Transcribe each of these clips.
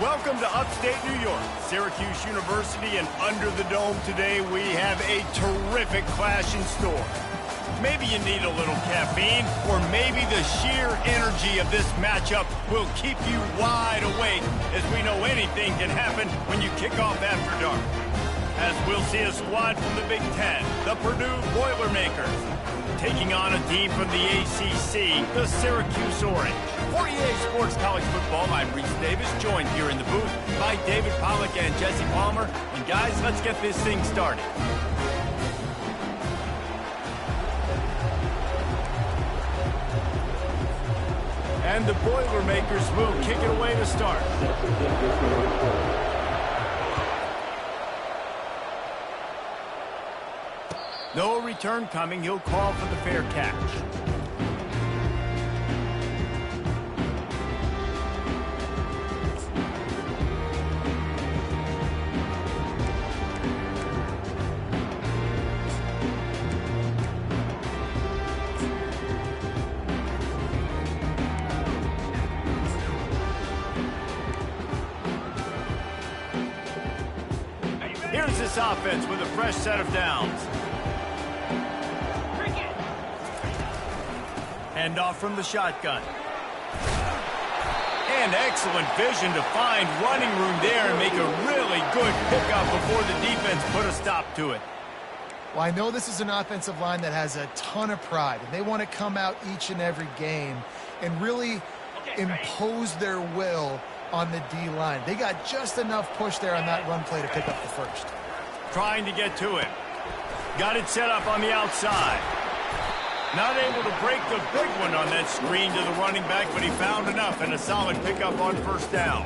Welcome to upstate New York, Syracuse University, and under the dome today we have a terrific clash in store. Maybe you need a little caffeine, or maybe the sheer energy of this matchup will keep you wide awake, as we know anything can happen when you kick off after dark. As we'll see a squad from the Big Ten, the Purdue Boilermakers, taking on a team from the ACC, the Syracuse Orange. For EA Sports College Football, I'm Reese Davis, joined here in the booth by David Pollack and Jesse Palmer. And guys, let's get this thing started. And the Boilermakers will kick it away to start. No return coming. He'll call for the fair catch. Here's this offense with a fresh set of downs. Hand off from the shotgun. And excellent vision to find running room there and make a really good pickup before the defense put a stop to it. Well, I know this is an offensive line that has a ton of pride, and they want to come out each and every game and really impose their will on the D-line. They got just enough push there on that run play to pick up the first. Trying to get to it. Got it set up on the outside. Not able to break the big one on that screen to the running back, but he found enough and a solid pickup on first down.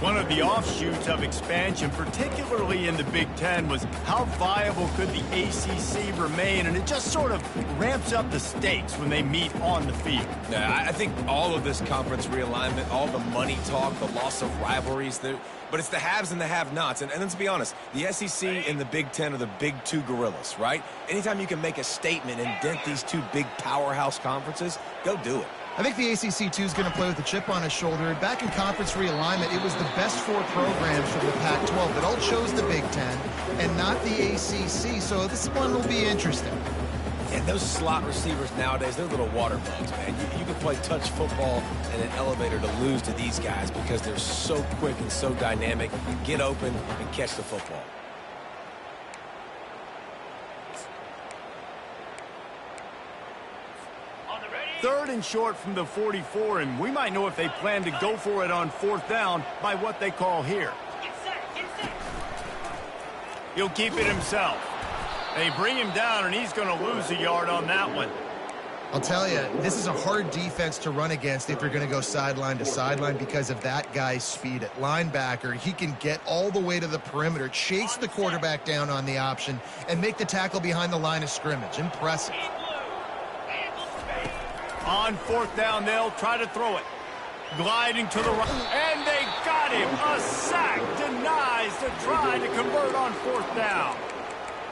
One of the offshoots of expansion, particularly in the Big Ten, was how viable could the ACC remain, and it just sort of ramps up the stakes when they meet on the field. Yeah, I think all of this conference realignment, all the money talk, the loss of rivalries, but it's the haves and the have-nots. And let's be honest, the SEC and the Big Ten are the big two gorillas, right? Anytime you can make a statement and dent these two big powerhouse conferences, go do it. I think the ACC, too, is going to play with a chip on his shoulder. Back in conference realignment, it was the best four programs from the Pac-12 that all chose the Big Ten and not the ACC, so this one will be interesting. And those slot receivers nowadays, they're little water bugs, man. You can play touch football in an elevator to lose to these guys because they're so quick and so dynamic. Get open and catch the football. Third and short from the 44, and we might know if they plan to go for it on fourth down by what they call here. He'll keep it himself. They bring him down, and he's going to lose a yard on that one. I'll tell you, this is a hard defense to run against if you're going to go sideline to sideline because of that guy's speed at linebacker. He can get all the way to the perimeter, chase the quarterback down on the option, and make the tackle behind the line of scrimmage. Impressive. On fourth down, they'll try to throw it. Gliding to the right, and they got him. A sack denies the try to convert on fourth down.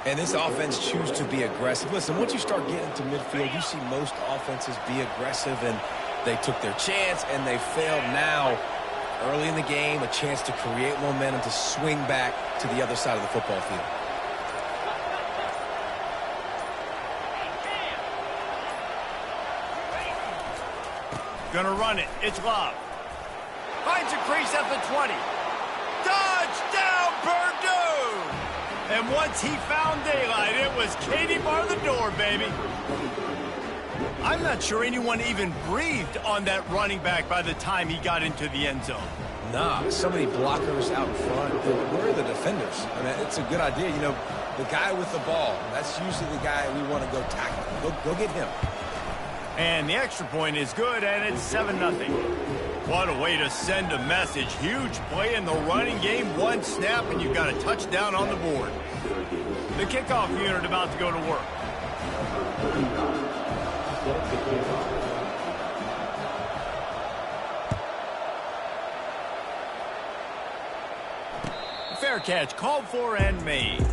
And this offense chooses to be aggressive. Listen, once you start getting to midfield, you see most offenses be aggressive, and they took their chance, and they failed now. Early in the game, a chance to create momentum, to swing back to the other side of the football field. Gonna run it. It's Love. Finds a crease at the 20. Touchdown, Purdue! And once he found daylight, it was Katie bar the door, baby. I'm not sure anyone even breathed on that running back by the time he got into the end zone. Nah, so many blockers out in front. Where are the defenders? I mean, it's a good idea. You know, the guy with the ball, that's usually the guy we want to go tackle. Go get him. And the extra point is good, and it's 7-0. What a way to send a message. Huge play in the running game. One snap, and you've got a touchdown on the board. The kickoff unit about to go to work. Fair catch called for and made.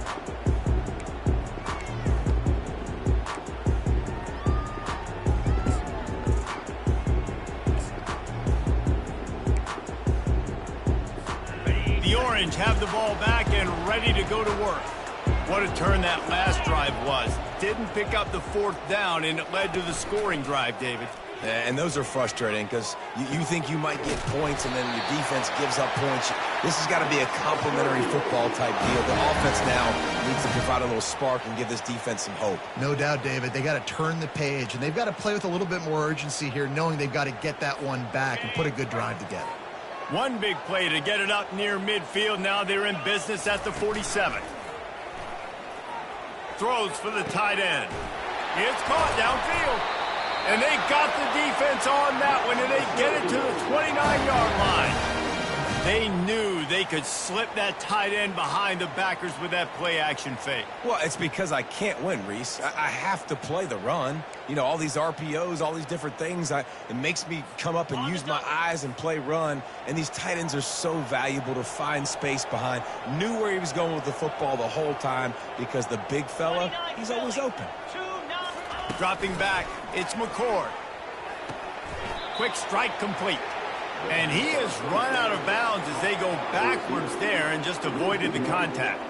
Orange have the ball back and ready to go to work. What a turn that last drive was. Didn't pick up the fourth down, and it led to the scoring drive, David. And those are frustrating because you think you might get points and then your defense gives up points. This has got to be a complementary football type deal. The offense now needs to provide a little spark and give this defense some hope. No doubt, David. They got to turn the page, and they've got to play with a little bit more urgency here, knowing they've got to get that one back and put a good drive together. One big play to get it up near midfield. Now they're in business at the 47. Throws for the tight end. It's caught downfield. And they got the defense on that one, and they get it to the 29-yard line. They knew they could slip that tight end behind the backers with that play-action fake. Well, it's because I can't win, Reese. I have to play the run. You know, all these RPOs, all these different things, it makes me come up and use my eyes and play run. And these tight ends are so valuable to find space behind. Knew where he was going with the football the whole time because the big fella, he's always open. Dropping back, it's McCord. Quick strike complete. And he has run out of bounds as they go backwards there and just avoided the contact.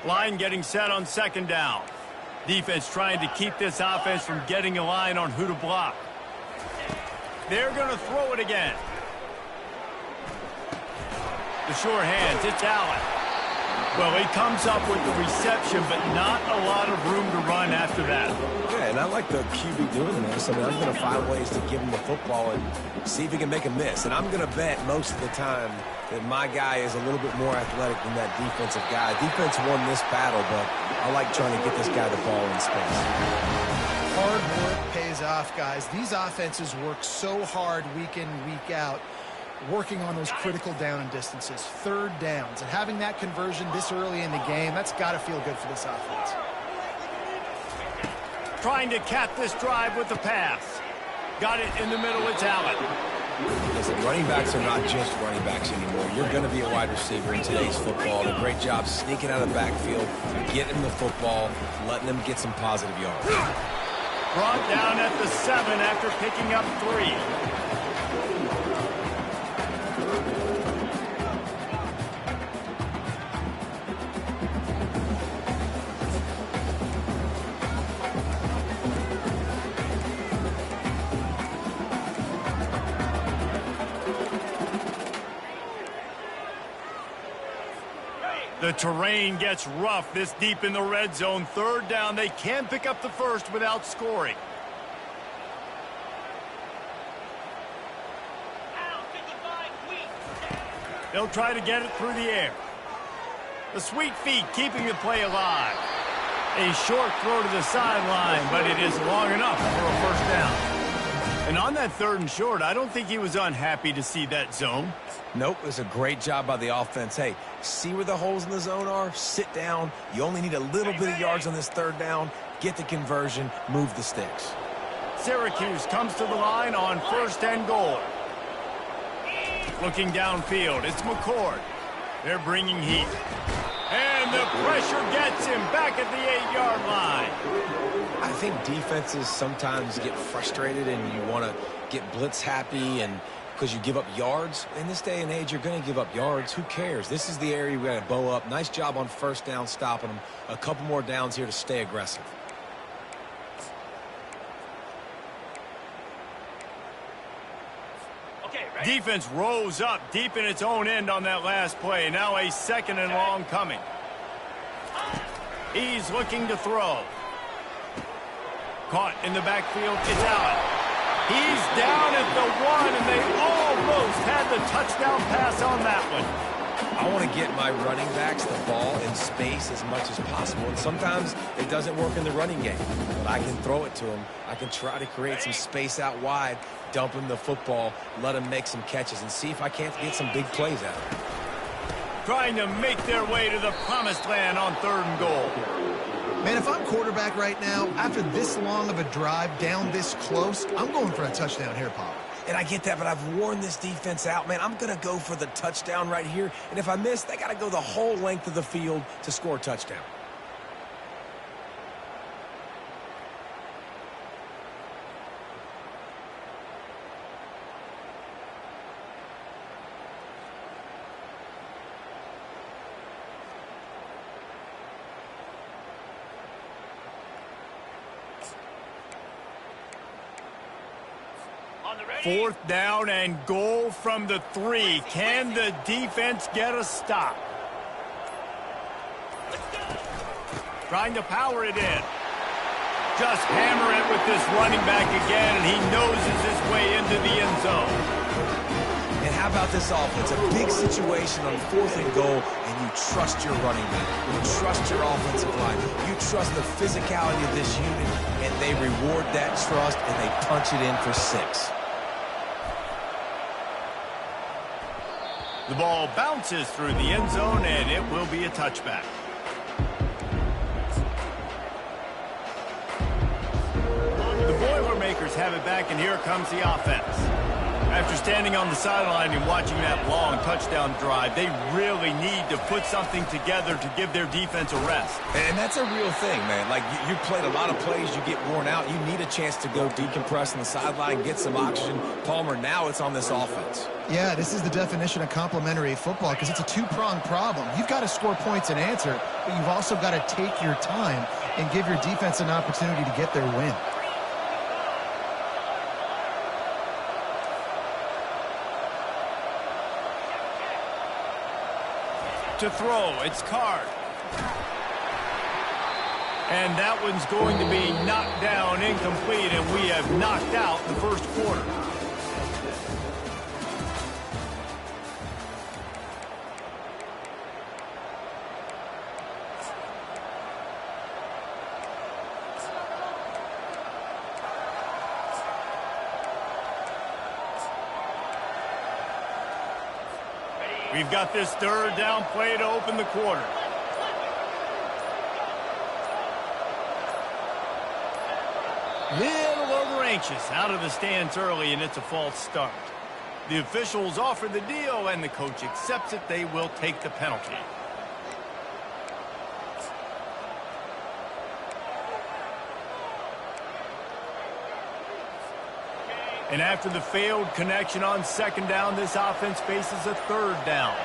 Line getting set on second down. Defense trying to keep this offense from getting a line on who to block. They're going to throw it again. The sure hands, it's Allen. Well, he comes up with the reception, but not a lot of room to run after that. Yeah, and I like the QB doing this. I mean, I'm going to find ways to give him the football and see if he can make a miss. And I'm going to bet most of the time that my guy is a little bit more athletic than that defensive guy. Defense won this battle, but I like trying to get this guy the ball in space. Hard work pays off, guys. These offenses work so hard week in, week out, working on those critical down and distances, third downs, and having that conversion this early in the game, that's got to feel good for this offense. Trying to cap this drive with the pass. Got it in the middle, it's Allen. Listen, running backs are not just running backs anymore. You're going to be a wide receiver in today's football. And a great job sneaking out of the backfield, getting the football, letting them get some positive yards. Brought down at the 7 after picking up 3. The terrain gets rough this deep in the red zone. Third down, they can pick up the first without scoring. They'll try to get it through the air. The sweet feet keeping the play alive. A short throw to the sideline, but it is long enough for a first down. And on that third and short, I don't think he was unhappy to see that zone. Nope, it was a great job by the offense. Hey, see where the holes in the zone are? Sit down. You only need a little bit of yards on this third down. Get the conversion. Move the sticks. Syracuse comes to the line on 1st and goal. Looking downfield, it's McCord. They're bringing heat. And the pressure gets him back at the 8-yard line. I think defenses sometimes get frustrated and you want to get blitz happy and because you give up yards. In this day and age, you're going to give up yards. Who cares? This is the area we got to bow up. Nice job on first down stopping them. A couple more downs here to stay aggressive. Defense rose up deep in its own end on that last play. Now a 2nd and long coming. He's looking to throw. Caught in the backfield, it's Allen. He's down at the 1, and they almost had the touchdown pass on that one. I want to get my running backs the ball in space as much as possible. And sometimes it doesn't work in the running game. But I can throw it to them. I can try to create some space out wide, dump him the football, let him make some catches, and see if I can't get some big plays out of him. Trying to make their way to the promised land on 3rd and goal. Man, if I'm quarterback right now, after this long of a drive down this close, I'm going for a touchdown here, Pop. And I get that, but I've worn this defense out, man. I'm going to go for the touchdown right here. And if I miss, they got to go the whole length of the field to score a touchdown. Fourth down and goal from the 3. Can the defense get a stop? Trying to power it in. Just hammer it with this running back again, and he noses his way into the end zone. And how about this offense? A big situation on 4th and goal, and you trust your running back. You trust your offensive line. You trust the physicality of this unit, and they reward that trust, and they punch it in for 6. The ball bounces through the end zone, and it will be a touchback. The Boilermakers have it back, and here comes the offense. After standing on the sideline and watching that long touchdown drive, they really need to put something together to give their defense a rest. And that's a real thing, man. Like, you played a lot of plays, you get worn out. You need a chance to go decompress on the sideline, get some oxygen. Palmer, now it's on this offense. Yeah, this is the definition of complementary football because it's a two-pronged problem. You've got to score points and answer, but you've also got to take your time and give your defense an opportunity to get their win. To throw, it's Card. And that one's going to be knocked down, incomplete, and we have knocked out the first quarter. We've got this 3rd down play to open the quarter. Little over anxious out of the stands early, and it's a false start. The officials offer the deal, and the coach accepts it. They will take the penalty. And after the failed connection on 2nd down, this offense faces a 3rd down.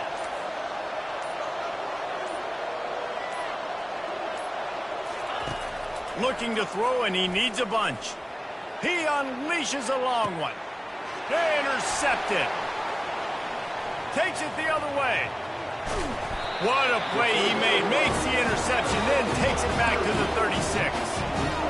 Looking to throw, and he needs a bunch. He unleashes a long one. Intercepted. Takes it the other way. What a play he made. Makes the interception, then takes it back to the 36.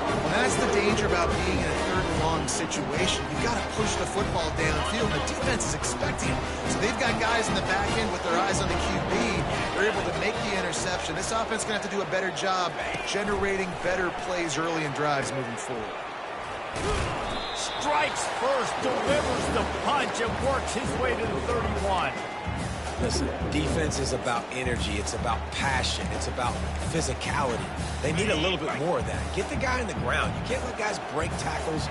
Well, that's the danger about being in a 3rd and long situation. You've got to push the football downfield. The defense is expecting it. So they've got guys in the back end with their eyes on the QB. They're able to make the interception. This offense is going to have to do a better job generating better plays early in drives moving forward. Strikes first, delivers the punch, and works his way to the 31. Listen, defense is about energy. It's about passion. It's about physicality. They need a little bit more of that. Get the guy in the ground. You can't let guys break tackles.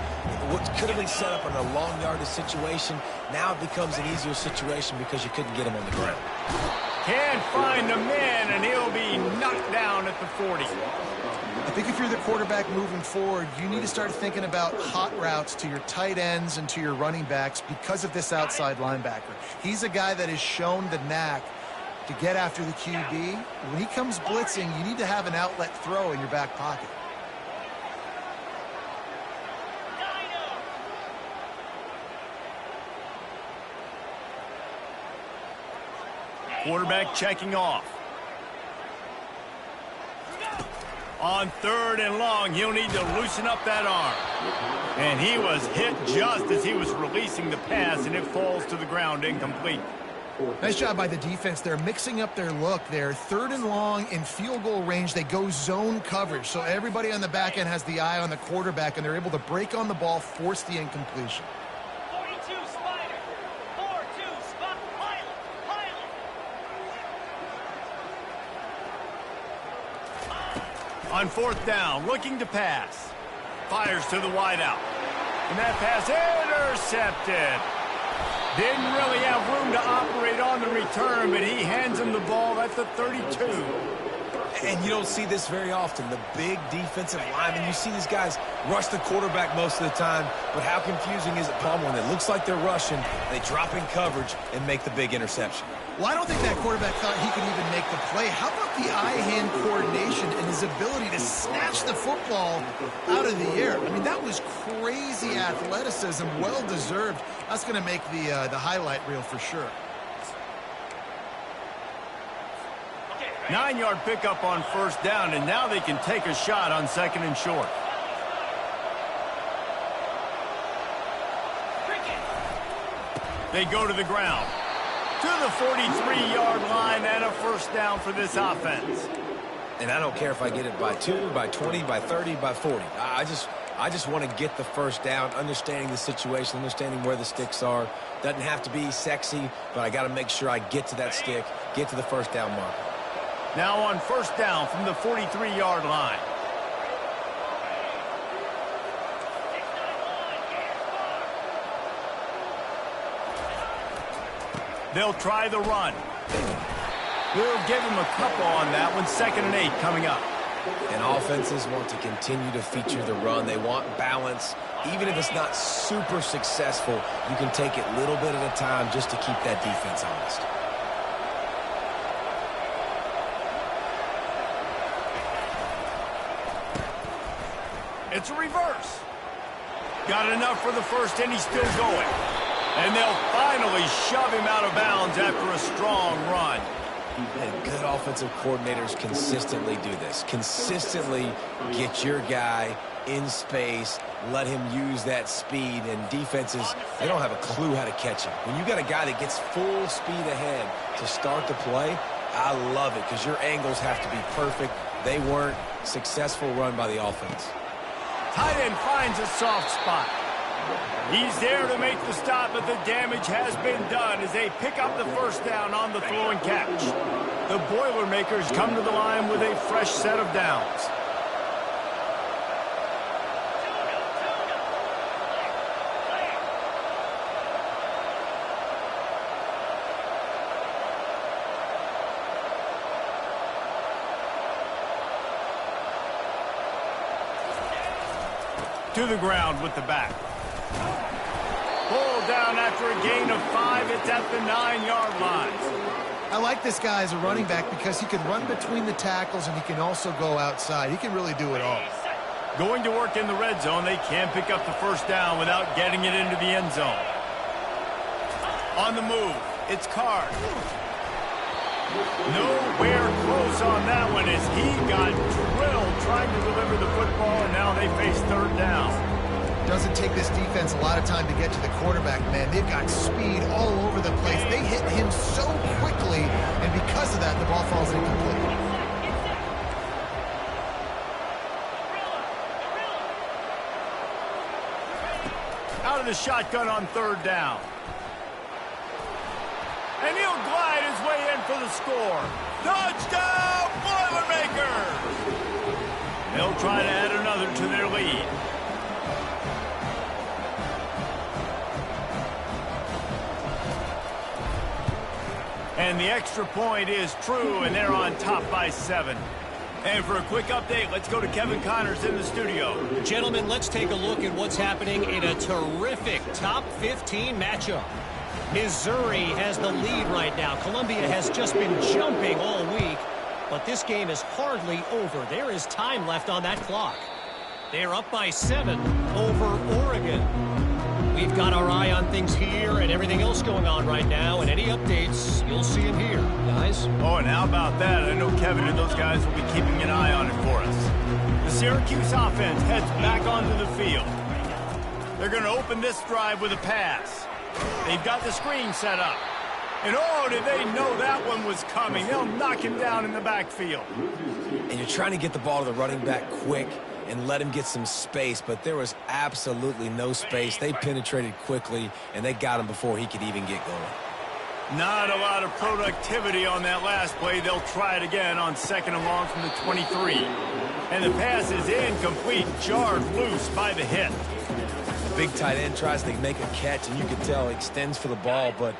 What could have been set up in a long yardage situation, now it becomes an easier situation because you couldn't get him on the ground. Can't find the man, and he'll be knocked down at the 40. I think if you're the quarterback moving forward, you need to start thinking about hot routes to your tight ends and to your running backs because of this outside linebacker. He's a guy that has shown the knack to get after the QB. When he comes blitzing, you need to have an outlet throw in your back pocket. Quarterback checking off. On 3rd and long, he'll need to loosen up that arm. And he was hit just as he was releasing the pass, and it falls to the ground incomplete. Nice job by the defense. They're mixing up their look. They're 3rd and long in field goal range. They go zone coverage. So everybody on the back end has the eye on the quarterback, and they're able to break on the ball, force the incompletion. 42 Spider, 4-2 spot, Pilot. On 4th down, looking to pass. Fires to the wideout. And that pass intercepted. Didn't really have room to operate on the return, but he hands him the ball at the 32. And you don't see this very often. The big defensive linemen, you see these guys rush the quarterback most of the time, but how confusing is it, Palmer, when it looks like they're rushing, they drop in coverage and make the big interception? Well, I don't think that quarterback thought he could even make the play. How about the eye-hand coordination and his ability to snatch the football out of the air? I mean, that was crazy athleticism, well-deserved. That's going to make the highlight reel for sure. 9-yard pickup on first down, and now they can take a shot on second and short. They go to the ground. To the 43-yard line and a first down for this offense. And I don't care if I get it by 2, by 20, by 30, by 40. I just want to get the first down, understanding the situation, understanding where the sticks are. Doesn't have to be sexy, but I got to make sure I get to that stick, get to the first down marker. Now on first down from the 43-yard line. They'll try the run. We'll give him a couple on that one. 2nd and 8 coming up. And offenses want to continue to feature the run. They want balance. Even if it's not super successful, you can take it little bit at a time just to keep that defense honest. It's a reverse. Got enough for the first, and he's still going. And they'll finally shove him out of bounds after a strong run. And good offensive coordinators consistently do this. Consistently get your guy in space, let him use that speed, and defenses, they don't have a clue how to catch him. When you got a guy that gets full speed ahead to start the play, I love it because your angles have to be perfect. They weren't. Successful run by the offense. Tight end finds a soft spot. He's there to make the stop, but the damage has been done as they pick up the first down on the throw and catch. The Boilermakers come to the line with a fresh set of downs. To the ground with the back. Pulled down after a gain of 5. It's at the 9-yard line. I like this guy as a running back because he can run between the tackles and he can also go outside. He can really do it all. Going to work in the red zone. They can't pick up the first down without getting it into the end zone. On the move, it's Card. Nowhere close on that one as he got drilled trying to deliver the football, and now they face third down. Doesn't take this defense a lot of time to get to the quarterback, man. They've got speed all over the place. They hit him so quickly, and because of that, the ball falls incomplete. Out of the shotgun on third down. And he'll glide his way in for the score. Touchdown, Boilermakers! They'll try to add another to their lead. And the extra point is true, and they're on top by 7. And for a quick update, let's go to Kevin Connors in the studio. Gentlemen, let's take a look at what's happening in a terrific top 15 matchup. Missouri has the lead right now. Columbia has just been jumping all week, but this game is hardly over. There is time left on that clock. They're up by 7 over Oregon. We've got our eye on things here and everything else going on right now, and any updates, you'll see them here, guys. Oh, and how about that? I know Kevin and those guys will be keeping an eye on it for us. The Syracuse offense heads back onto the field. They're going to open this drive with a pass. They've got the screen set up. And oh, did they know that one was coming. They'll knock him down in the backfield. And you're trying to get the ball to the running back quick and let him get some space, but there was absolutely no space. They penetrated quickly, and they got him before he could even get going. Not a lot of productivity on that last play. They'll try it again on 2nd and long from the 23. And the pass is incomplete, jarred loose by the hit. big tight end tries to make a catch, and you can tell he extends for the ball, but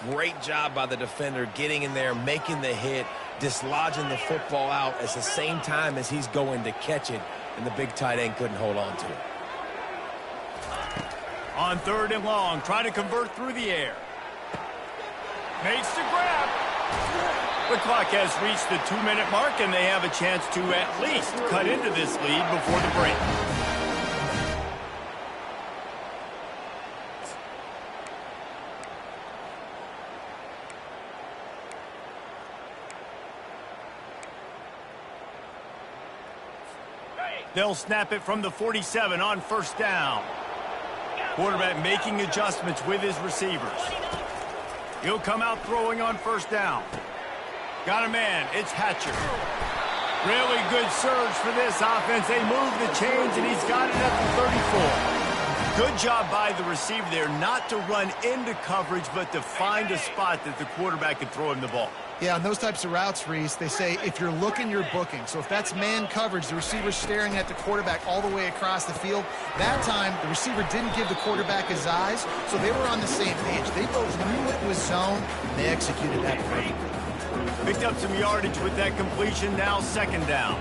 great job by the defender getting in there, making the hit, dislodging the football out at the same time as he's going to catch it, and the big tight end couldn't hold on to it. On 3rd and long, trying to convert through the air. Makes the grab. The clock has reached the 2-minute mark, and they have a chance to at least cut into this lead before the break. They'll snap it from the 47 on 1st down. Quarterback making adjustments with his receivers. He'll come out throwing on 1st down. Got a man. It's Hatcher. Really good surge for this offense. They move the chains, and he's got it at the 34. Good job by the receiver there not to run into coverage, but to find a spot that the quarterback can throw him the ball. Yeah, on those types of routes, Reese, they say if you're looking, you're booking. So if that's man coverage, the receiver's staring at the quarterback all the way across the field. That time, the receiver didn't give the quarterback his eyes, so they were on the same page. They both knew it was zone, and they executed that perfectly. Picked up some yardage with that completion, now 2nd down.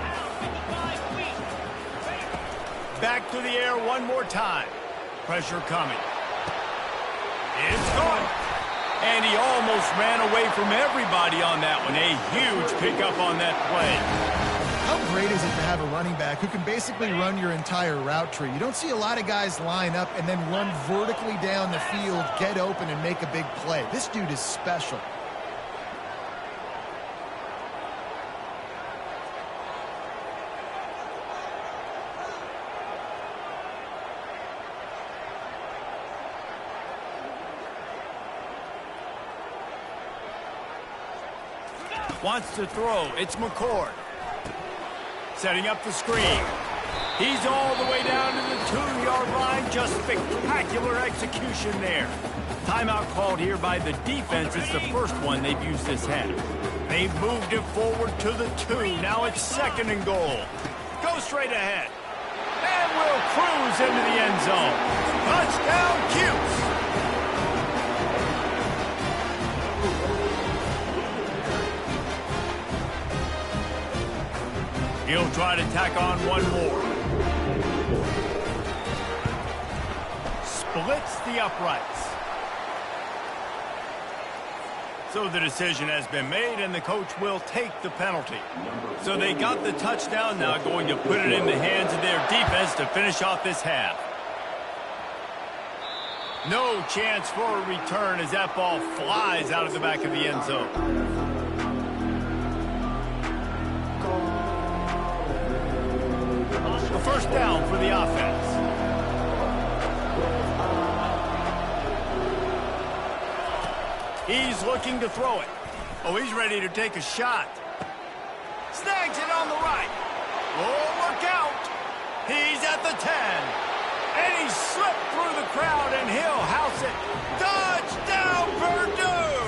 Back to the air one more time. Pressure coming. It's gone. And he almost ran away from everybody on that one. A huge pickup on that play. How great is it to have a running back who can basically run your entire route tree? You don't see a lot of guys line up and then run vertically down the field, get open, and make a big play. This dude is special. Wants to throw. It's McCord. Setting up the screen. He's all the way down to the 2-yard line. Just spectacular execution there. Timeout called here by the defense. It's the first one they've used this half. They've moved it forward to the 2. Now it's 2nd and goal. Go straight ahead. And will cruise into the end zone. Touchdown, Cutes. He'll try to tack on one more. Splits the uprights. So the decision has been made, and the coach will take the penalty. So they got the touchdown, now going to put it in the hands of their defense to finish off this half. No chance for a return as that ball flies out of the back of the end zone. A 1st down for the offense. He's looking to throw it. Oh, he's ready to take a shot. Snags it on the right. Oh, look out. He's at the 10. And he slipped through the crowd, and he'll house it. Touchdown, Purdue!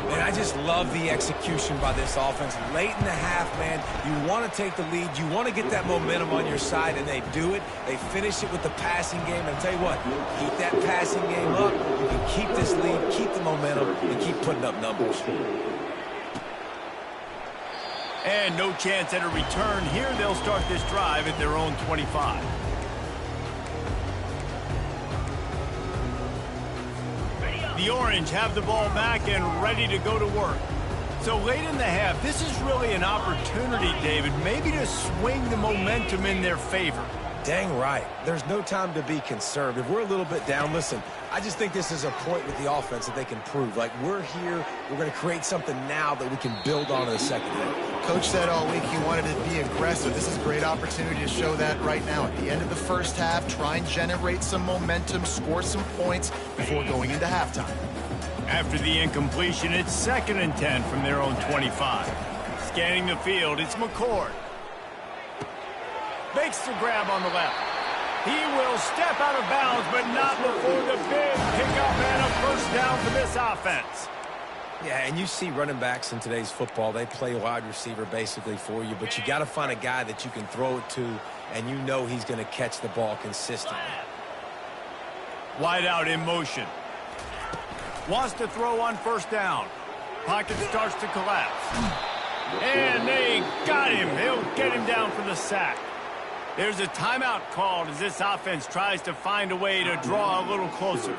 And I just love the execution by this offense. Late in the half, man, you want to take the lead. You want to get that momentum on your side, and they do it. They finish it with the passing game. And I'll tell you what, keep that passing game up. You can keep this lead, keep the momentum, and keep putting up numbers. And no chance at a return here. They'll start this drive at their own 25. The Orange have the ball back and ready to go to work. So late in the half, this is really an opportunity, David, maybe to swing the momentum in their favor. Dang right. There's no time to be conservative. We're a little bit down. Listen, I just think this is a point with the offense that they can prove. Like, we're here, we're going to create something now that we can build on in the second half. Coach said all week he wanted to be aggressive. This is a great opportunity to show that right now. At the end of the first half, try and generate some momentum, score some points before going into halftime. After the incompletion, it's 2nd and 10 from their own 25. Scanning the field, it's McCord. Makes the grab on the left. He will step out of bounds, but not before the big pickup and a 1st down for this offense. Yeah, and you see running backs in today's football, they play wide receiver basically for you, but you got to find a guy that you can throw it to, and you know he's going to catch the ball consistently. Wide out in motion. Wants to throw on first down. Pocket starts to collapse. And they got him. He'll get him down for the sack. There's a timeout called as this offense tries to find a way to draw a little closer.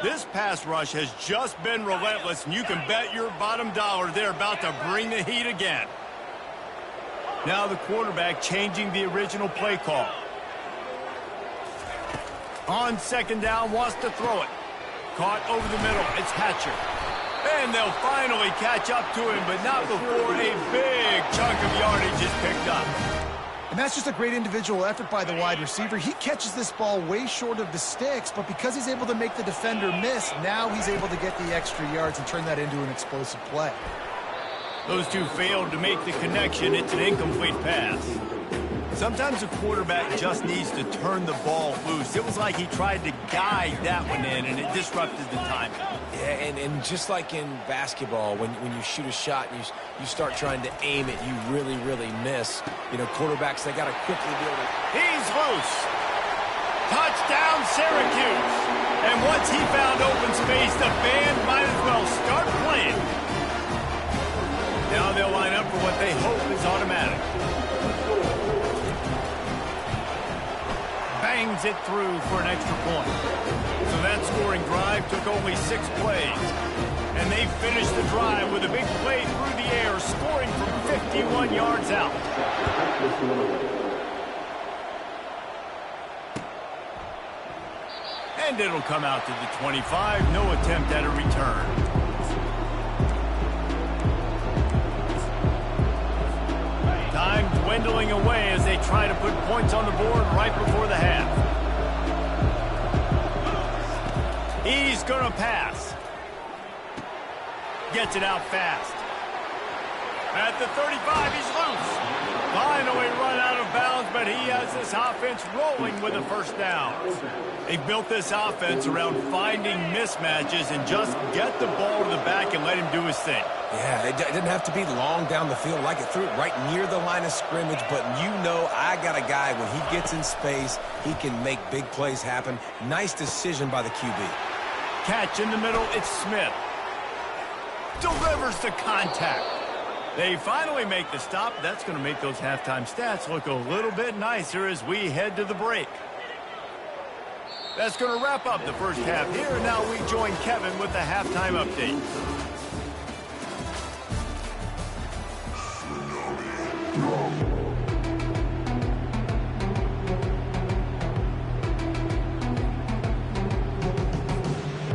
This pass rush has just been relentless, and you can bet your bottom dollar they're about to bring the heat again. Now the quarterback changing the original play call. On second down, wants to throw it. Caught over the middle. It's Hatcher. And they'll finally catch up to him, but not before a big chunk of yardage is picked up. And that's just a great individual effort by the wide receiver. He catches this ball way short of the sticks, but because he's able to make the defender miss, now he's able to get the extra yards and turn that into an explosive play. Those two failed to make the connection. It's an incomplete pass. Sometimes a quarterback just needs to turn the ball loose. It was like he tried to guide that one in, and it disrupted the timing. Yeah, and just like in basketball, when you shoot a shot and you start trying to aim it, you really, really miss. You know, quarterbacks, they got to quickly be able to... He's loose. Touchdown, Syracuse. And once he found open space, the band might as well start playing. Now they'll line up for what they hope is automatic. Bangs it through for an extra point. So that scoring drive took only 6 plays. And they finished the drive with a big play through the air, scoring from 51 yards out. And it'll come out to the 25. No attempt at a return. Time dwindling away as they try to put points on the board right before the half. He's going to pass. Gets it out fast. At the 35, he's loose. Finally run out of bounds, but he has this offense rolling with a first down. They built this offense around finding mismatches and just get the ball to the back and let him do his thing. Yeah, it didn't have to be long down the field. Like it threw it right near the line of scrimmage, but you know I got a guy, when he gets in space, he can make big plays happen. Nice decision by the QB. Catch in the middle, it's Smith. Delivers the contact. They finally make the stop. That's going to make those halftime stats look a little bit nicer as we head to the break. That's going to wrap up the first half here. And now we join Kevin with the halftime update.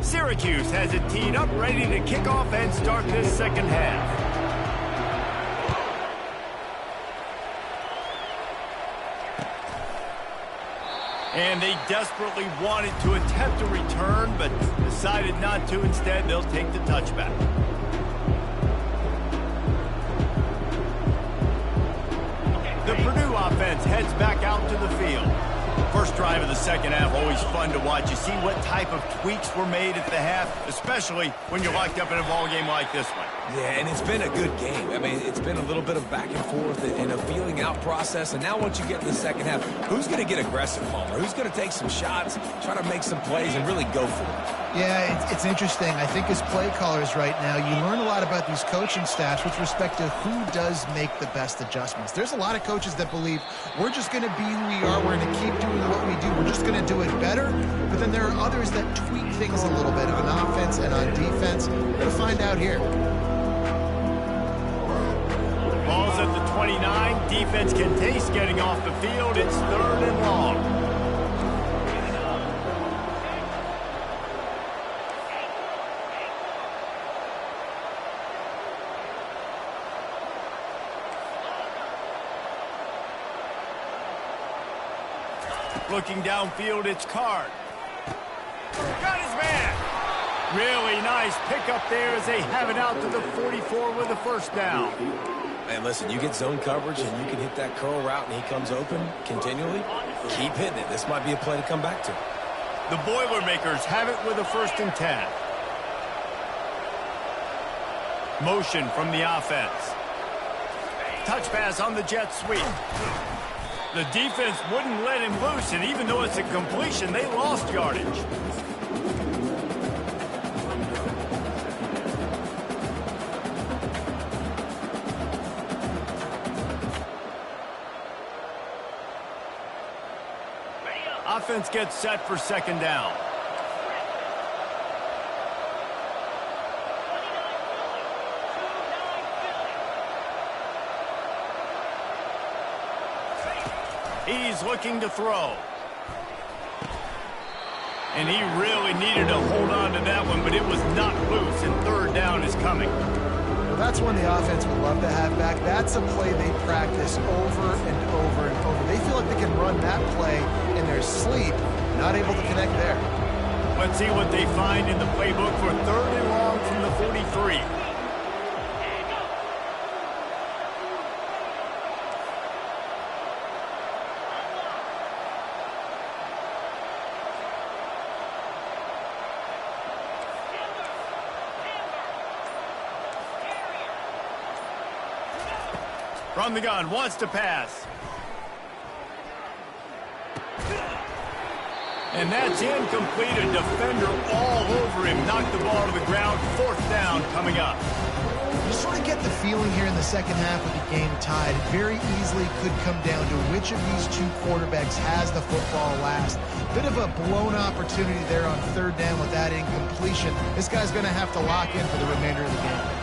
Syracuse has it teed up, ready to kick off and start this second half. And they desperately wanted to attempt a return, but decided not to. Instead, they'll take the touchback. The Purdue offense heads back out to the field. First drive of the second half, always fun to watch. You see what type of tweaks were made at the half, especially when you're locked up in a ball game like this one. Yeah, and it's been a good game. I mean, it's been a little bit of back and forth and a feeling out process. And now once you get in the second half, who's going to get aggressive, Homer? Who's going to take some shots, try to make some plays, and really go for it? Yeah, it's interesting. I think as play callers right now, you learn a lot about these coaching staffs with respect to who does make the best adjustments. There's a lot of coaches that believe we're just going to be who we are. We're going to keep doing what we do. We're just going to do it better. But then there are others that tweak things a little bit on offense and on defense. We're going to find out here. Ball's at the 29. Defense can taste getting off the field. It's 3rd and long. Looking downfield, it's Card. Got his man. Really nice pickup there as they have it out to the 44 with a first down. Man, listen, you get zone coverage and you can hit that curl route and he comes open continually. Keep hitting it. This might be a play to come back to. The Boilermakers have it with a 1st and 10. Motion from the offense. Touch pass on the jet sweep. The defense wouldn't let him loose, and even though it's a completion, they lost yardage. Offense gets set for second down. He's looking to throw. And he really needed to hold on to that one, but it was not loose, and third down is coming. Well, that's one the offense would love to have back. That's a play they practice over and over and over. They feel like they can run that play in their sleep, not able to connect there. Let's see what they find in the playbook for third and long from the 43. From the gun, wants to pass. And that's incomplete. A defender all over him. Knocked the ball to the ground. Fourth down coming up. You sort of get the feeling here in the second half of the game tied. It very easily could come down to which of these two quarterbacks has the football last. Bit of a blown opportunity there on third down with that incompletion. This guy's going to have to lock in for the remainder of the game.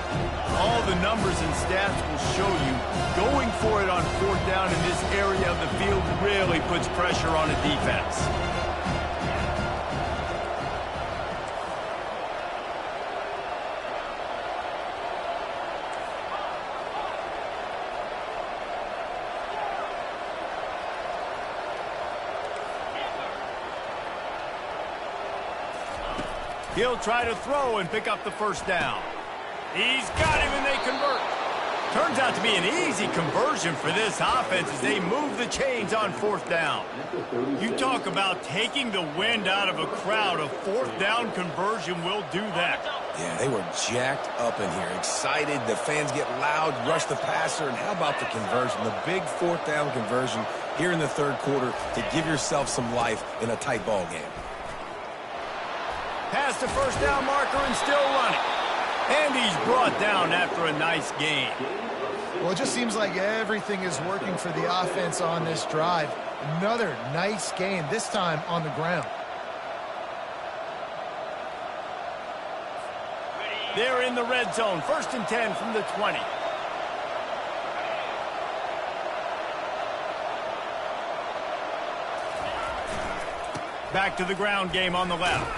All the numbers and stats will show you going for it on fourth down in this area of the field really puts pressure on a defense. He'll try to throw and pick up the first down. He's got him, and they convert. Turns out to be an easy conversion for this offense as they move the chains on fourth down. You talk about taking the wind out of a crowd. A fourth down conversion will do that. Yeah, they were jacked up in here, excited. The fans get loud, rush the passer, and how about the conversion? The big fourth down conversion here in the third quarter to give yourself some life in a tight ball game. Past the first down marker and still running. And he's brought down after a nice gain. Well, it just seems like everything is working for the offense on this drive. Another nice gain, this time on the ground. They're in the red zone. First and 10 from the 20. Back to the ground game on the left.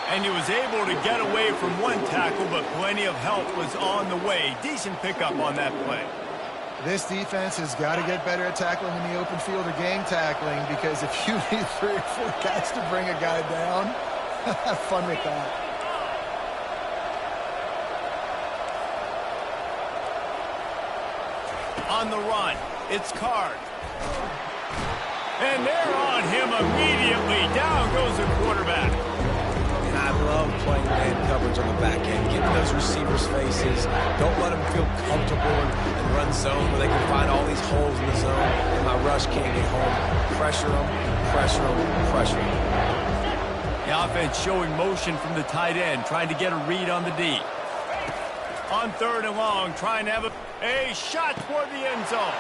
And he was able to get away from one tackle, but plenty of help was on the way. Decent pickup on that play. This defense has got to get better at tackling in the open field or gang tackling, because if you need 3 or 4 guys to bring a guy down, have fun with that. On the run, it's Card. And they're on him immediately. Down goes the quarterback. I love playing man coverage on the back end, getting those receivers' faces. Don't let them feel comfortable and run zone where they can find all these holes in the zone, and my rush can't get home. Pressure them, pressure them, pressure them. The offense showing motion from the tight end, trying to get a read on the D. On third and long, trying to have a shot toward the end zone.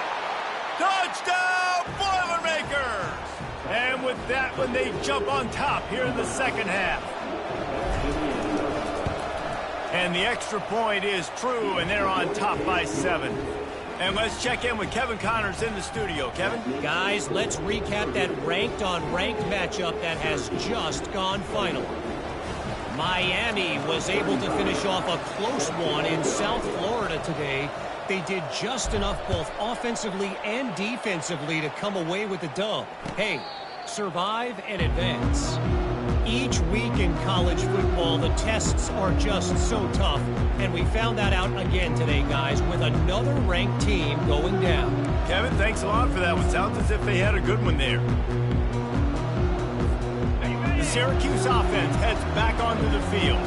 Touchdown, Boilermakers! And with that one, they jump on top here in the second half. And the extra point is true, and they're on top by 7. And let's check in with Kevin Connors in the studio. Kevin? Guys, let's recap that ranked-on-ranked matchup that has just gone final. Miami was able to finish off a close one in South Florida today. They did just enough both offensively and defensively to come away with the dub. Hey, survive and advance. Each week in college football, the tests are just so tough, and we found that out again today, guys, with another ranked team going down. Kevin, thanks a lot for that one. Sounds as if they had a good one there. The Syracuse offense heads back onto the field.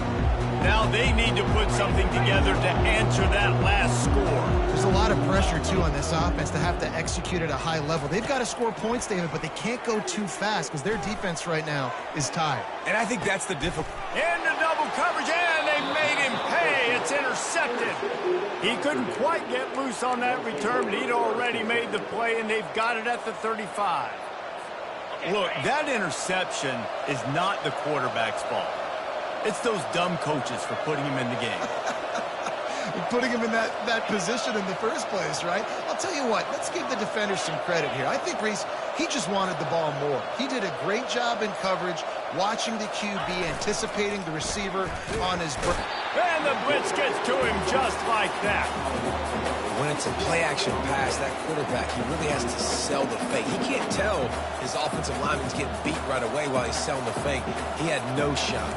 Now they need to put something together to answer that last score. There's a lot of pressure, too, on this offense to have to execute at a high level. They've got to score points, David, but they can't go too fast because their defense right now is tired. And I think that's the difficulty. Into double coverage, and they made him pay. It's intercepted. He couldn't quite get loose on that return, but he'd already made the play, and they've got it at the 35. Look, that interception is not the quarterback's fault. It's those dumb coaches for putting him in the game. Putting him in that position in the first place, right? I'll tell you what, let's give the defenders some credit here. I think Reese, he just wanted the ball more. He did a great job in coverage, watching the QB, anticipating the receiver on his break. And the blitz gets to him just like that. When it's a play-action pass, that quarterback, he really has to sell the fake. He can't tell his offensive lineman's getting beat right away while he's selling the fake. He had no shot.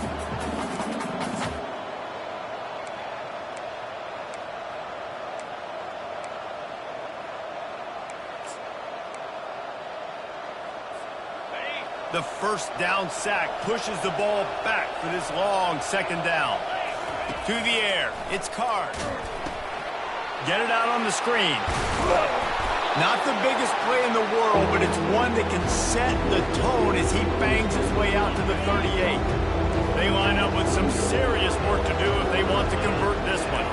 The first down sack pushes the ball back for this long second down. To the air, it's Card. Get it out on the screen. Not the biggest play in the world, but it's one that can set the tone as he bangs his way out to the 38. They line up with some serious work to do if they want to convert this one.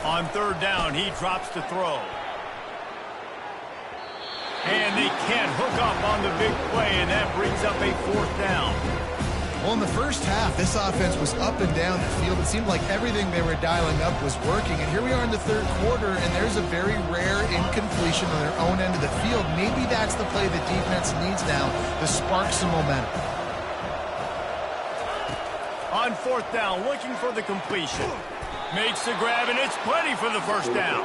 On third down, he drops to throw. And they can't hook up on the big play, and that brings up a fourth down. Well, in the first half, this offense was up and down the field. It seemed like everything they were dialing up was working. And here we are in the third quarter, and there's a very rare incompletion on their own end of the field. Maybe that's the play the defense needs now to spark some momentum. On fourth down, looking for the completion. Makes the grab, and it's plenty for the first down.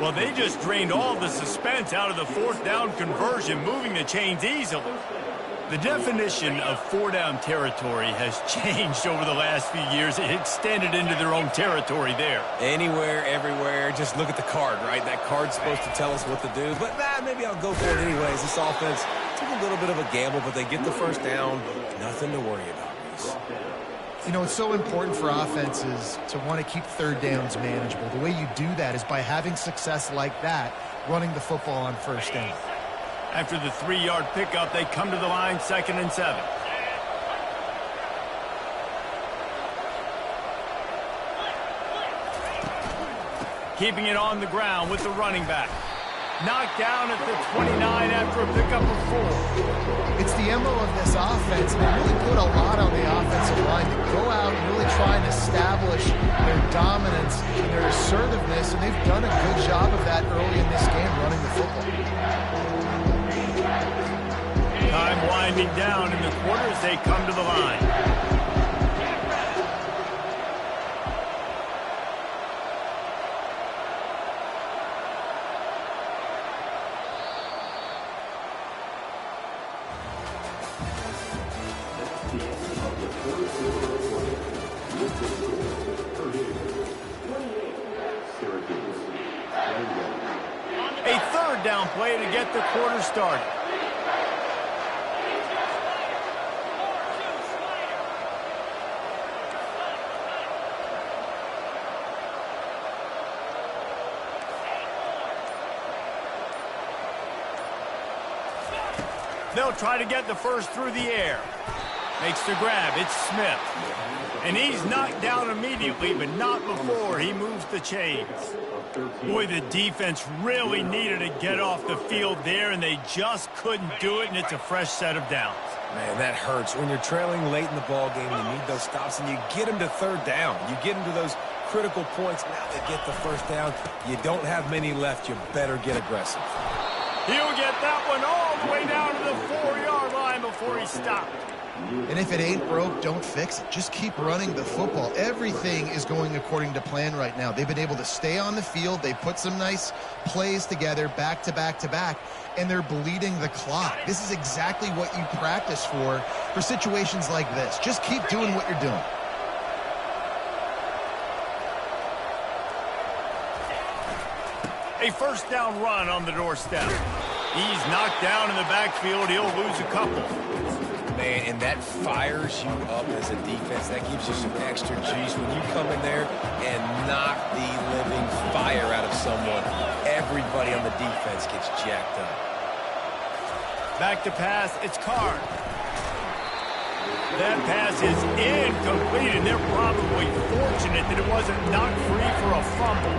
Well, they just drained all the suspense out of the fourth down conversion, moving the chains easily. The definition of four-down territory has changed over the last few years. It extended into their own territory there. Anywhere, everywhere, just look at the card, right? That card's supposed to tell us what to do, but maybe I'll go for it anyways. This offense took a little bit of a gamble, but they get the first down. Nothing to worry about, Reese. You know, it's so important for offenses to want to keep third downs manageable. The way you do that is by having success like that, running the football on first down. After the 3-yard pickup, they come to the line, 2nd and 7. Keeping it on the ground with the running back. Knocked down at the 29 after a pickup of 4. It's the MO of this offense, and they really put a lot on the offensive line to go out and really try and establish their dominance and their assertiveness, and they've done a good job of that early in this game, running the football. Time winding down in the quarter as they come to the line. A third down play to get the quarter started. They'll try to get the first through the air. Makes the grab. It's Smith. And he's knocked down immediately, but not before he moves the chains. Boy, the defense really needed to get off the field there, and they just couldn't do it, and it's a fresh set of downs. Man, that hurts. When you're trailing late in the ball game, you need those stops, and you get them to third down. You get them to those critical points. Now they get the first down. You don't have many left. You better get aggressive. He'll get that one all the way down to the 4-yard line before he stopped. And if it ain't broke, don't fix it. Just keep running the football. Everything is going according to plan right now. They've been able to stay on the field. They put some nice plays together back to back to back, and they're bleeding the clock. This is exactly what you practice for situations like this. Just keep doing what you're doing. A first down run on the doorstep. He's knocked down in the backfield. He'll lose a couple. Man, and that fires you up as a defense. That gives you some extra juice when you come in there and knock the living fire out of someone. Everybody on the defense gets jacked up. Back to pass, it's Carr. That pass is incomplete, and they're probably fortunate that it wasn't knocked free for a fumble.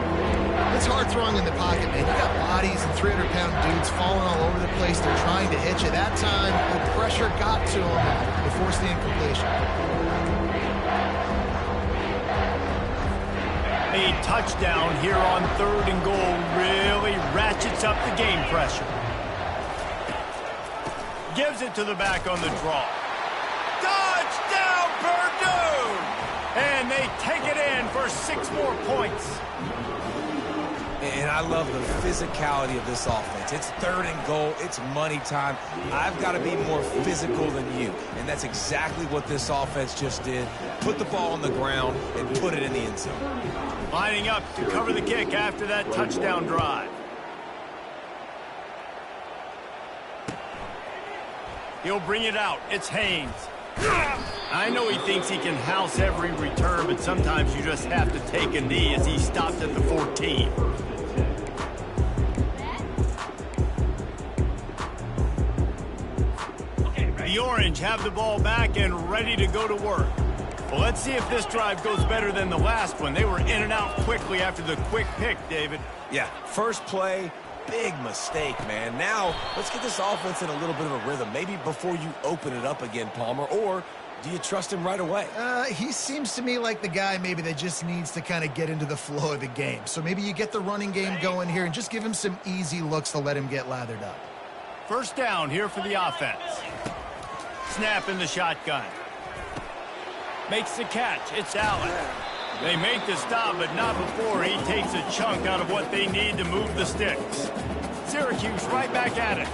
It's hard throwing in the pocket, man. You got bodies and 300-pound dudes falling all over the place. They're trying to hit you. That time, the pressure got to them. They forced the incompletion. A touchdown here on 3rd and goal really ratchets up the game pressure. Gives it to the back on the draw. Touchdown, Purdue! And they take it in for 6 more points. And I love the physicality of this offense. It's 3rd and goal. It's money time. I've got to be more physical than you. And that's exactly what this offense just did. Put the ball on the ground and put it in the end zone. Lining up to cover the kick after that touchdown drive. He'll bring it out. It's Haynes. I know he thinks he can house every return, but sometimes you just have to take a knee as he stopped at the 14. The Orange have the ball back and ready to go to work. Well, let's see if this drive goes better than the last one. They were in and out quickly after the quick pick, David. Yeah, first play, big mistake, man. Now, let's get this offense in a little bit of a rhythm. Maybe before you open it up again, Palmer, or do you trust him right away? He seems to me like the guy maybe that just needs to kind of get into the flow of the game. So maybe you get the running game going here and just give him some easy looks to let him get lathered up. First down here for the offense. Snap in the shotgun. Makes the catch. It's Allen. They make the stop, but not before he takes a chunk out of what they need to move the sticks. Syracuse right back at it.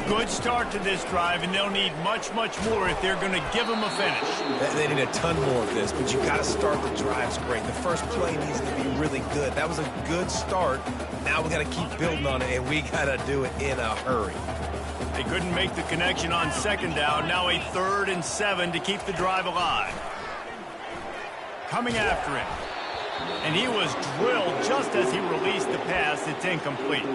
Good start to this drive, and they'll need much, much more if they're going to give them a finish. They need a ton more of this, but you got to start the drives great. The first play needs to be really good. That was a good start. Now we got to keep building on it, and we got to do it in a hurry. They couldn't make the connection on 2nd down. Now a 3rd and 7 to keep the drive alive. Coming after him. And he was drilled just as he released the pass. It's incomplete.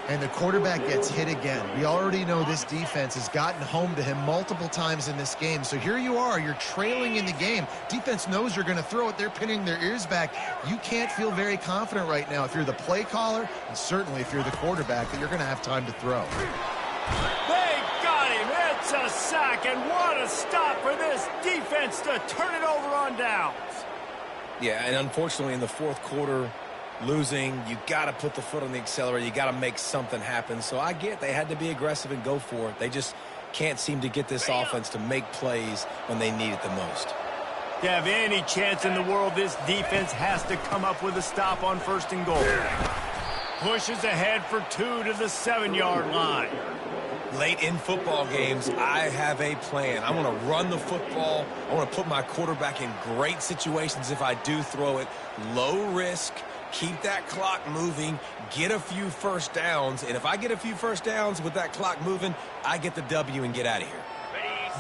And the quarterback gets hit again. We already know this defense has gotten home to him multiple times in this game. So here you are. You're trailing in the game. Defense knows you're going to throw it. They're pinning their ears back. You can't feel very confident right now if you're the play caller, and certainly if you're the quarterback, that you're going to have time to throw. They got him. It's a sack, and what a stop for this defense to turn it over on downs. Yeah, and unfortunately in the 4th quarter, losing, you got to put the foot on the accelerator. You got to make something happen. So I get they had to be aggressive and go for it. They just can't seem to get this offense to make plays when they need it the most. To have any chance in the world, this defense has to come up with a stop on 1st and goal. Pushes ahead for 2 to the 7-yard line. Late in football games, I have a plan. I want to run the football. I want to put my quarterback in great situations if I do throw it. Low risk, keep that clock moving, get a few first downs. And if I get a few first downs with that clock moving, I get the W and get out of here.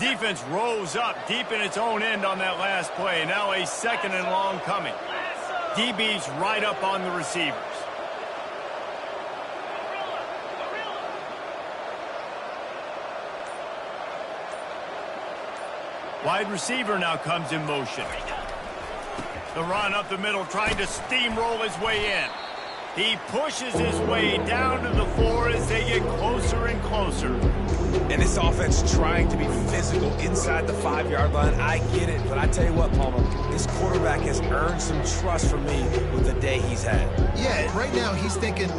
Defense rose up deep in its own end on that last play. Now a 2nd and long coming. DB's right up on the receivers. Wide receiver now comes in motion. The run up the middle, trying to steamroll his way in. He pushes his way down to the floor as they get closer and closer. And this offense trying to be physical inside the 5-yard line. I get it, but I tell you what, Palmer, this quarterback has earned some trust from me with the day he's had. Yeah, right now he's thinking,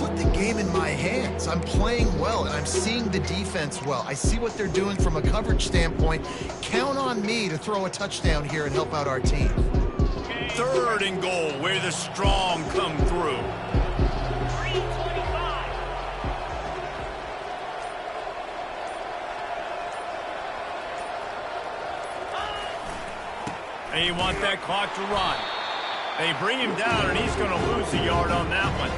put the game in my hands. I'm playing well, and I'm seeing the defense well. I see what they're doing from a coverage standpoint. Count on me to throw a touchdown here and help out our team. 3rd and goal, where the strong come through. 3:25. They want that clock to run. They bring him down, and he's going to lose a yard on that one.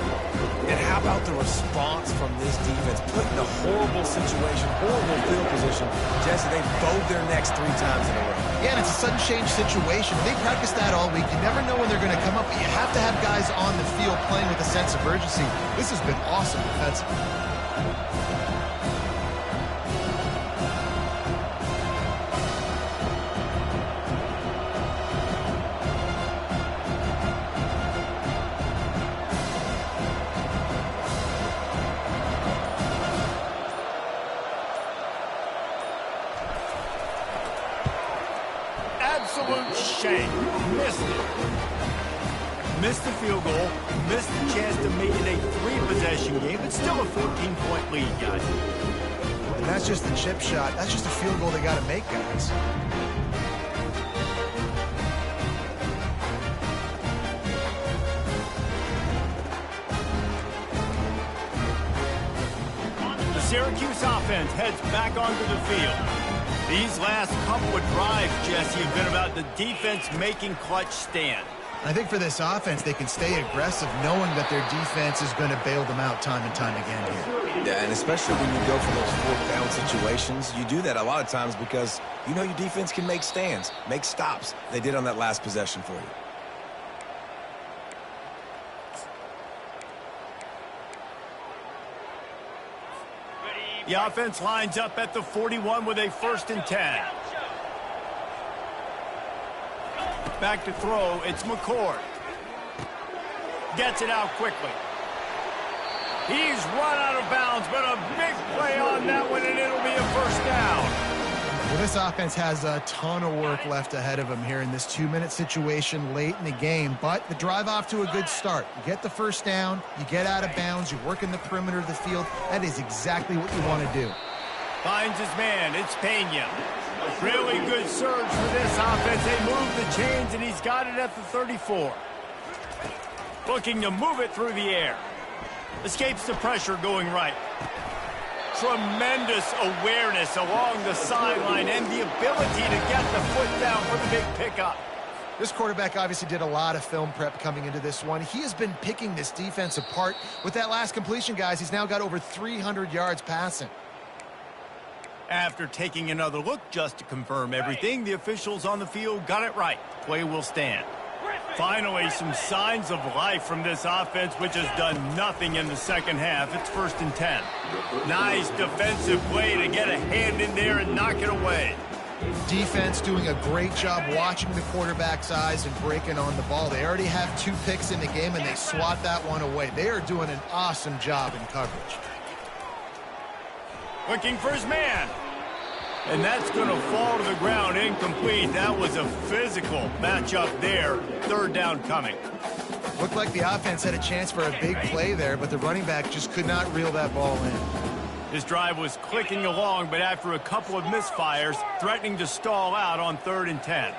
And how about the response from this defense? Put in a horrible situation, horrible field position. Jesse, they bowed their necks 3 times in a row. Yeah, and it's a sudden change situation. They practice that all week. You never know when they're going to come up, but you have to have guys on the field playing with a sense of urgency. This has been awesome defensively. Absolute shame. Missed it. Missed the field goal. Missed the chance to make it a 3-possession game. It's still a 14-point lead, guys. And that's just the chip shot. That's just a field goal they got to make, guys. The Syracuse offense heads back onto the field. These last couple of drives, Jesse, have been about the defense making clutch stand. I think for this offense, they can stay aggressive knowing that their defense is going to bail them out time and time again here. Yeah, and especially when you go for those 4th down situations, you do that a lot of times because you know your defense can make stands, make stops. They did on that last possession for you. The offense lines up at the 41 with a 1st and 10. Back to throw, it's McCord. Gets it out quickly. He's run out of bounds, but a big play on that one, and it'll be a 1st down. Well, this offense has a ton of work left ahead of them here in this 2-minute situation late in the game, but the drive off to a good start. You get the 1st down, you get out of bounds, you work in the perimeter of the field. That is exactly what you want to do. Finds his man, it's Pena. Really good surge for this offense. They move the chains, and he's got it at the 34. Looking to move it through the air. Escapes the pressure going right. Tremendous awareness along the sideline and the ability to get the foot down for the big pickup. This quarterback obviously did a lot of film prep coming into this one. He has been picking this defense apart. With that last completion, guys, he's now got over 300 yards passing. After taking another look just to confirm everything, the officials on the field got it right. Play will stand. Finally, some signs of life from this offense, which has done nothing in the second half. It's 1st and 10. Nice defensive play to get a hand in there and knock it away. Defense doing a great job watching the quarterback's eyes and breaking on the ball. They already have 2 picks in the game, and they swat that one away. They are doing an awesome job in coverage. Looking for his man. And that's going to fall to the ground incomplete. That was a physical matchup there. 3rd down coming. Looked like the offense had a chance for a big play there, but the running back just could not reel that ball in. His drive was clicking along, but after a couple of misfires, threatening to stall out on 3rd and 10.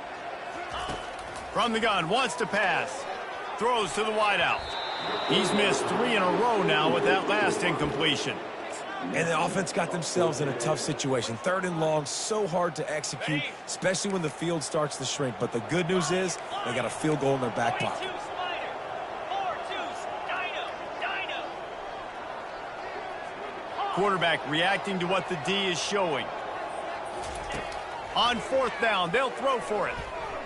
From the gun, wants to pass. Throws to the wideout. He's missed 3 in a row now with that last incompletion. And the offense got themselves in a tough situation. 3rd and long, so hard to execute, especially when the field starts to shrink. But the good news is they got a field goal in their back pocket. Quarterback reacting to what the D is showing. On 4th down, they'll throw for it.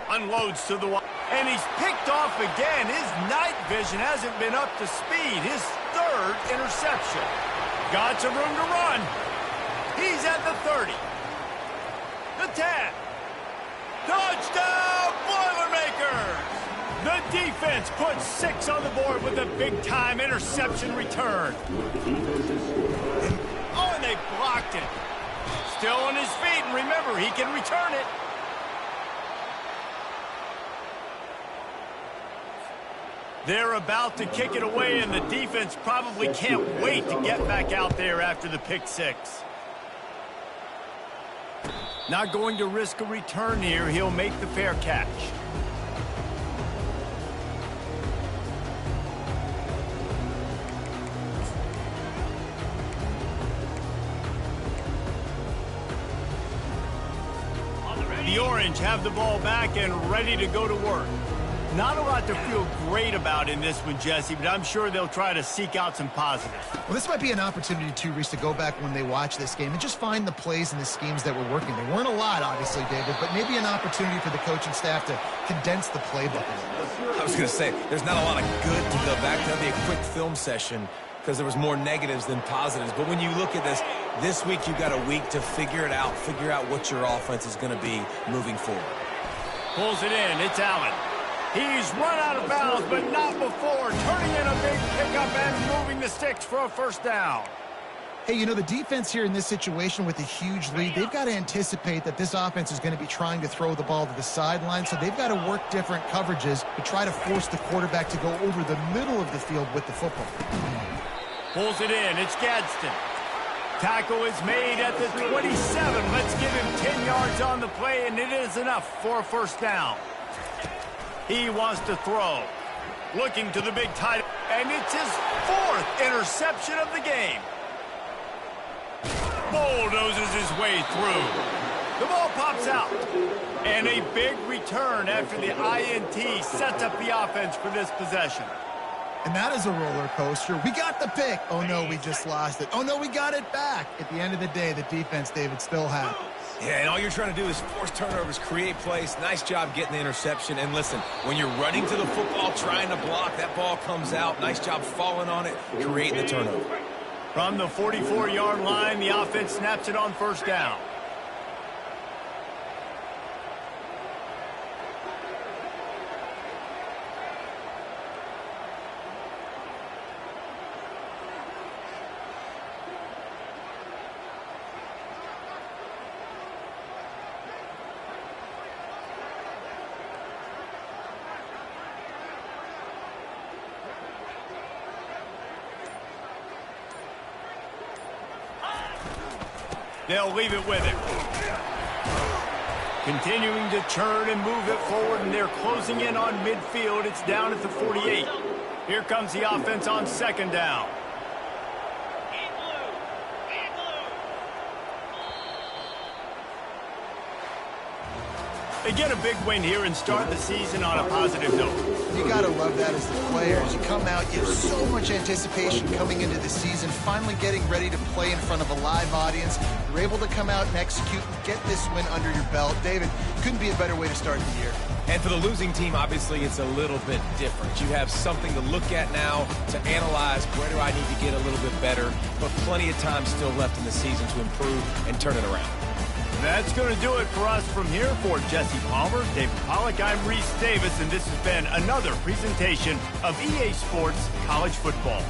Unloads to the wide. And he's picked off again. His night vision hasn't been up to speed. His 3rd interception. Got some room to run. He's at the 30. The 10. Touchdown, Boilermakers! The defense puts 6 on the board with a big-time interception return. Oh, and they blocked it. Still on his feet, and remember, he can return it. They're about to kick it away, and the defense probably can't wait to get back out there after the pick 6. Not going to risk a return here. He'll make the fair catch. The Orange have the ball back and ready to go to work. Not a lot to feel great about in this one, Jesse, but I'm sure they'll try to seek out some positives. Well, this might be an opportunity, too, Reese, to go back when they watch this game and just find the plays and the schemes that were working. There weren't a lot, obviously, David, but maybe an opportunity for the coaching staff to condense the playbook a little bit. I was going to say, there's not a lot of good to go back. That'll be a quick film session because there was more negatives than positives. But when you look at this week you've got a week to figure it out, figure out what your offense is going to be moving forward. Pulls it in. It's Allen. He's run out of bounds, but not before turning in a big pickup and moving the sticks for a first down. Hey, you know, the defense here in this situation with a huge lead, they've got to anticipate that this offense is going to be trying to throw the ball to the sideline, so they've got to work different coverages to try to force the quarterback to go over the middle of the field with the football. Pulls it in. It's Gadsden. Tackle is made at the 27. Let's give him 10 yards on the play, and it is enough for a first down. He wants to throw. Looking to the big tight end, and it's his 4th interception of the game. Bulldozes his way through. The ball pops out. And a big return after the INT sets up the offense for this possession. And that is a roller coaster. We got the pick. Oh, no, we just lost it. Oh, no, we got it back. At the end of the day, the defense, David, still had it. Yeah, and all you're trying to do is force turnovers, create plays. Nice job getting the interception. And listen, when you're running to the football, trying to block, that ball comes out. Nice job falling on it, creating the turnover. From the 44-yard line, the offense snaps it on first down. They'll leave it with him. Continuing to churn and move it forward, and they're closing in on midfield. It's down at the 48. Here comes the offense on second down. They get a big win here and start the season on a positive note. You got to love that as the players. You come out, you have so much anticipation coming into the season, finally getting ready to play in front of a live audience. You're able to come out and execute and get this win under your belt. David, couldn't be a better way to start the year. And for the losing team, obviously, it's a little bit different. You have something to look at now to analyze where do I need to get a little bit better, but plenty of time still left in the season to improve and turn it around. That's going to do it for us from here. For Jesse Palmer, David Pollack, I'm Reese Davis, and this has been another presentation of EA Sports College Football.